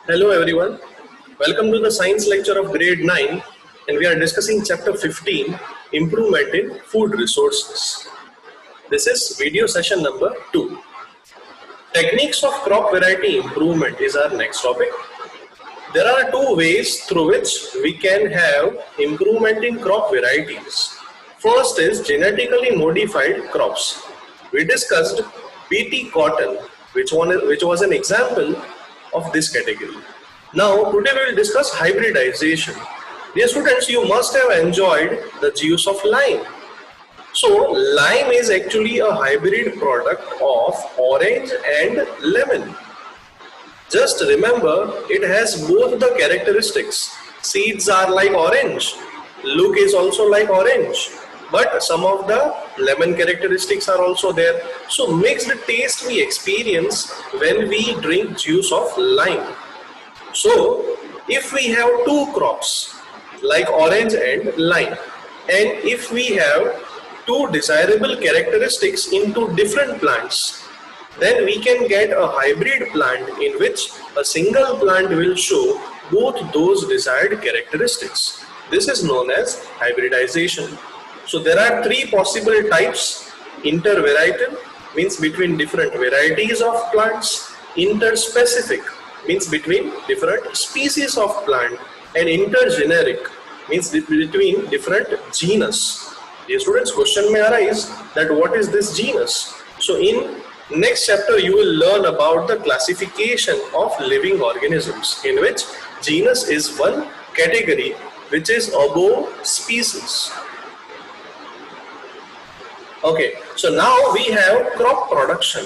Hello everyone, welcome to the science lecture of grade 9 and we are discussing chapter 15, improvement in food resources. This is video session number 2. Techniques of crop variety improvement is our next topic. There are two ways through which we can have improvement in crop varieties. First is genetically modified crops. We discussed BT cotton, which was an example of this category. Now, today we will discuss hybridization. Dear students, you must have enjoyed the juice of lime. So, lime is actually a hybrid product of orange and lemon. Just remember, it has both the characteristics. Seeds are like orange, look is also like orange, but some of the lemon characteristics are also there. So mixed taste we experience when we drink juice of lime. So if we have two crops like orange and lime, and if we have two desirable characteristics in two different plants, then we can get a hybrid plant in which a single plant will show both those desired characteristics. This is known as hybridization. So there are three possible types. Intervarietal means between different varieties of plants. Interspecific means between different species of plant. And intergeneric means between different genus. The students' question may arise that what is this genus? So in next chapter you will learn about the classification of living organisms, in which genus is one category which is above species. Okay, so now we have crop production.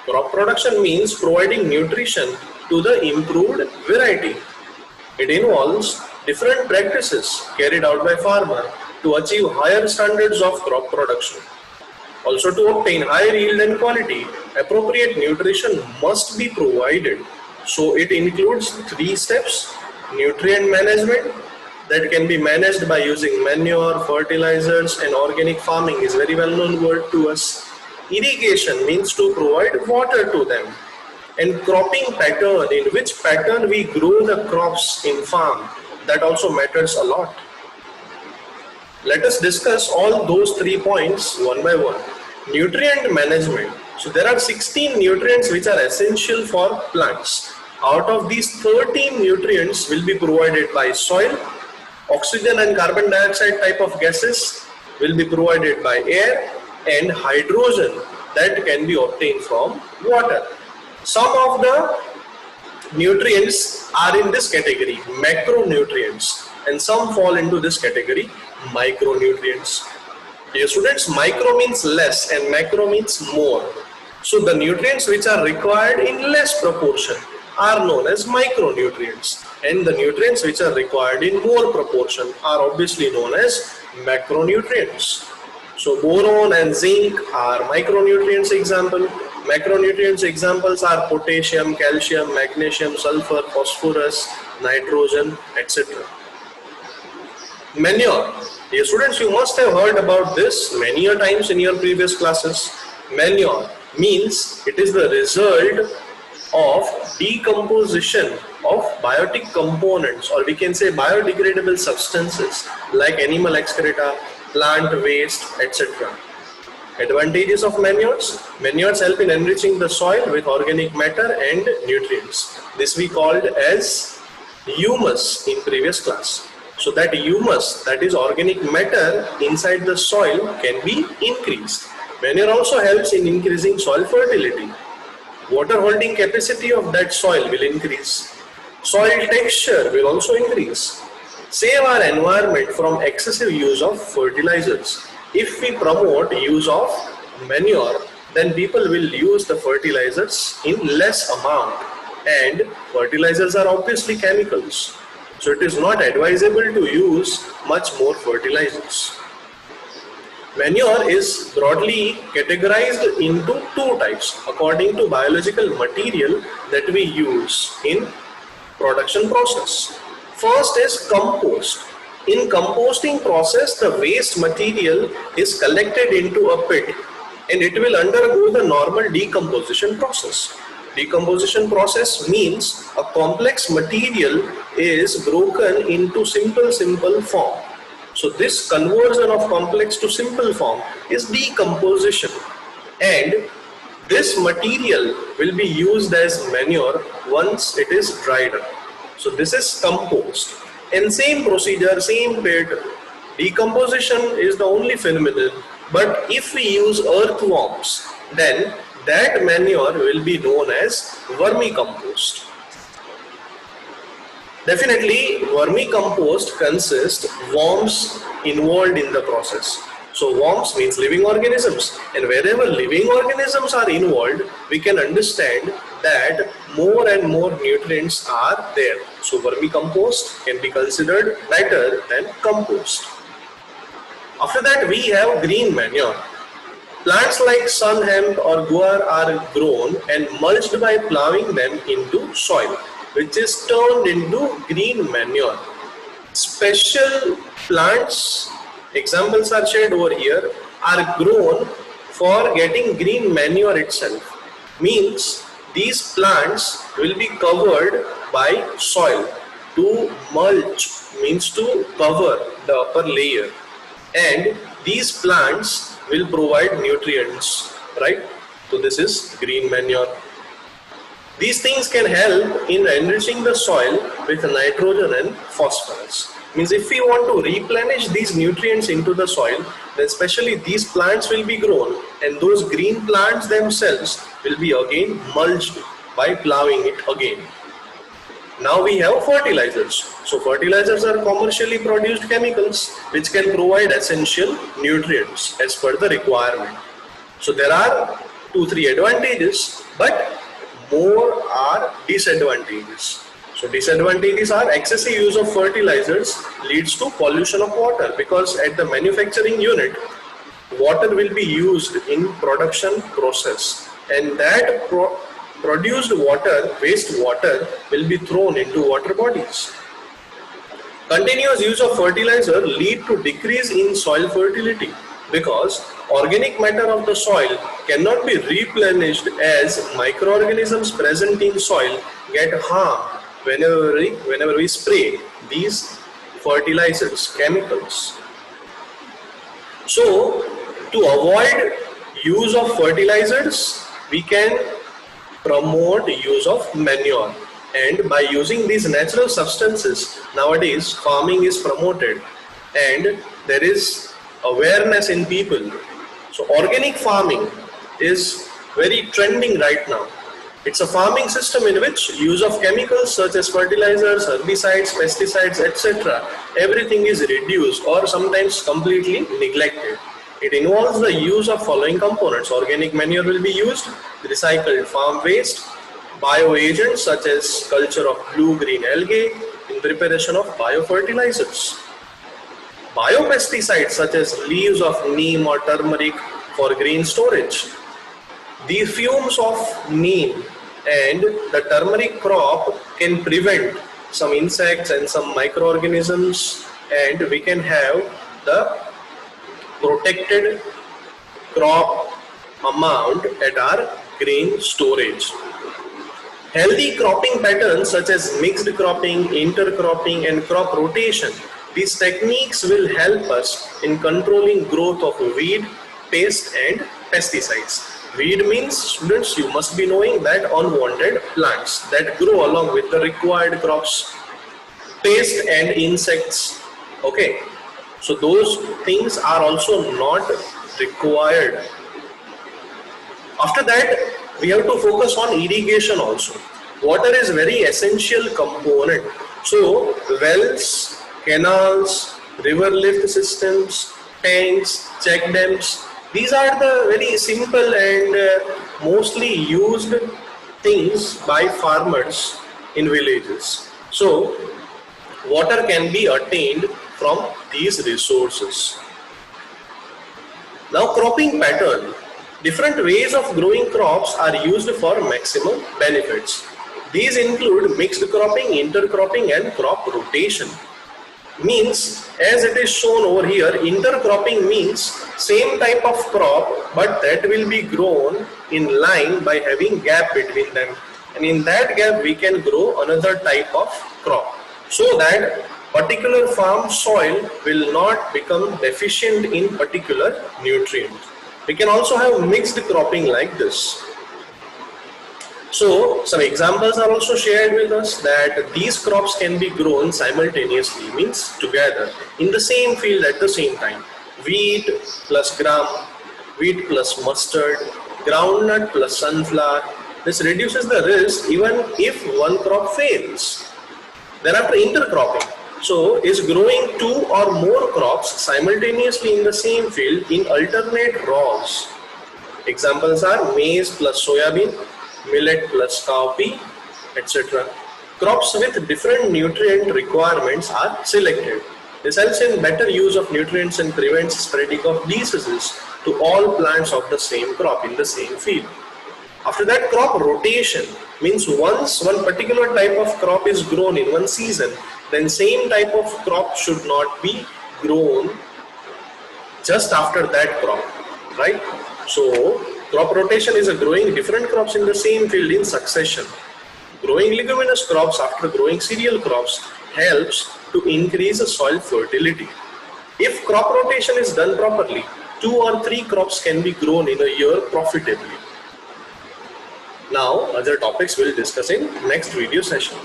Crop production means providing nutrition to the improved variety. It involves different practices carried out by farmer to achieve higher standards of crop production. Also, to obtain higher yield and quality, appropriate nutrition must be provided. So it includes three steps. Nutrient management, that can be managed by using manure, fertilizers, and organic farming is very well known word to us. Irrigation means to provide water to them. And cropping pattern, in which pattern we grow the crops in farm, that also matters a lot. Let us discuss all those 3 points one by one. Nutrient management. So there are 16 nutrients which are essential for plants. Out of these, 13 nutrients will be provided by soil. Oxygen and carbon dioxide type of gases will be provided by air, and hydrogen that can be obtained from water. Some of the nutrients are in this category, macronutrients, and some fall into this category, micronutrients. Dear students, micro means less and macro means more. So the nutrients which are required in less proportion are known as micronutrients, and the nutrients which are required in more proportion are obviously known as macronutrients. So boron and zinc are micronutrients example. Macronutrients examples are potassium, calcium, magnesium, sulfur, phosphorus, nitrogen, etc. Manure. Dear students, you must have heard about this many a times in your previous classes. Manure means it is the result of decomposition of biotic components, or we can say biodegradable substances like animal excreta, plant waste, etc. Advantages of manures. Manures help in enriching the soil with organic matter and nutrients. This we called as humus in previous class. So that humus, that is organic matter inside the soil, can be increased. Manure also helps in increasing soil fertility. Water holding capacity of that soil will increase. Soil texture will also increase. Save our environment from excessive use of fertilizers. If we promote use of manure, then people will use the fertilizers in less amount, and fertilizers are obviously chemicals. So it is not advisable to use much more fertilizers. Manure is broadly categorized into two types according to biological material that we use in production process. First is compost. In composting process, the waste material is collected into a pit and it will undergo the normal decomposition process. Decomposition process means a complex material is broken into simple form. So this conversion of complex to simple form is decomposition, and this material will be used as manure once it is dried up. So this is compost. And same procedure, same pattern. Decomposition is the only phenomenon, but if we use earthworms, then that manure will be known as vermicompost. Definitely, vermicompost consists worms involved in the process. So worms means living organisms, and wherever living organisms are involved, we can understand that more and more nutrients are there. So vermicompost can be considered better than compost. After that, we have green manure. Plants like sun hemp or guar are grown and mulched by plowing them into soil, which is turned into green manure. Special plants, examples are shared over here, are grown for getting green manure itself. Means these plants will be covered by soil. To mulch means to cover the upper layer, and these plants will provide nutrients, right? So this is green manure. These things can help in enriching the soil with nitrogen and phosphorus. Means if we want to replenish these nutrients into the soil, then especially these plants will be grown, and those green plants themselves will be again mulched by plowing it again. Now we have fertilizers. So fertilizers are commercially produced chemicals which can provide essential nutrients as per the requirement. So there are 2-3 advantages, but more are disadvantages. So disadvantages are excessive use of fertilizers leads to pollution of water, because at the manufacturing unit, water will be used in production process, and that produced water, wastewater, will be thrown into water bodies. Continuous use of fertilizer lead to decrease in soil fertility, because organic matter of the soil cannot be replenished as microorganisms present in soil get harmed whenever we spray these fertilizers, chemicals. So to avoid use of fertilizers, we can promote use of manure, and by using these natural substances, nowadays farming is promoted and there is awareness in people. So organic farming is very trending right now. It's a farming system in which use of chemicals such as fertilizers, herbicides, pesticides, etc., everything is reduced or sometimes completely neglected. It involves the use of following components. Organic manure will be used, recycled farm waste, bioagents such as culture of blue-green algae in preparation of biofertilizers, biopesticides such as leaves of neem or turmeric for grain storage. The fumes of neem and the turmeric crop can prevent some insects and some microorganisms, and we can have the protected crop amount at our grain storage. Healthy cropping patterns such as mixed cropping, intercropping and crop rotation, these techniques will help us in controlling growth of weed, pest and pesticides. Weed means, students, you must be knowing that unwanted plants that grow along with the required crops. Pest and insects, okay. So those things are also not required. After that, we have to focus on irrigation also. Water is very essential component. So wells, canals, river lift systems, tanks, check dams, these are the very simple and mostly used things by farmers in villages. So water can be attained from these resources. Now cropping pattern. Different ways of growing crops are used for maximum benefits. These include mixed cropping, intercropping and crop rotation. Means, as it is shown over here, intercropping means same type of crop but that will be grown in line by having gap between them. and in that gap we can grow another type of crop, so that particular farm soil will not become deficient in particular nutrient. We can also have mixed cropping like this. So some examples are also shared with us that these crops can be grown simultaneously, means together in the same field at the same time. Wheat plus gram, wheat plus mustard, groundnut plus sunflower. This reduces the risk even if one crop fails. Thereafter, intercropping. So is growing two or more crops simultaneously in the same field in alternate rows. Examples are maize plus soybean, millet plus cowpea, etc. Crops with different nutrient requirements are selected. This helps in better use of nutrients and prevents spreading of diseases to all plants of the same crop in the same field. After that, crop rotation means once one particular type of crop is grown in one season, then same type of crop should not be grown just after that crop, right? So crop rotation is a growing different crops in the same field in succession. Growing leguminous crops after growing cereal crops helps to increase the soil fertility. If crop rotation is done properly, 2 or 3 crops can be grown in a year profitably. Now, other topics we'll discuss in next video session.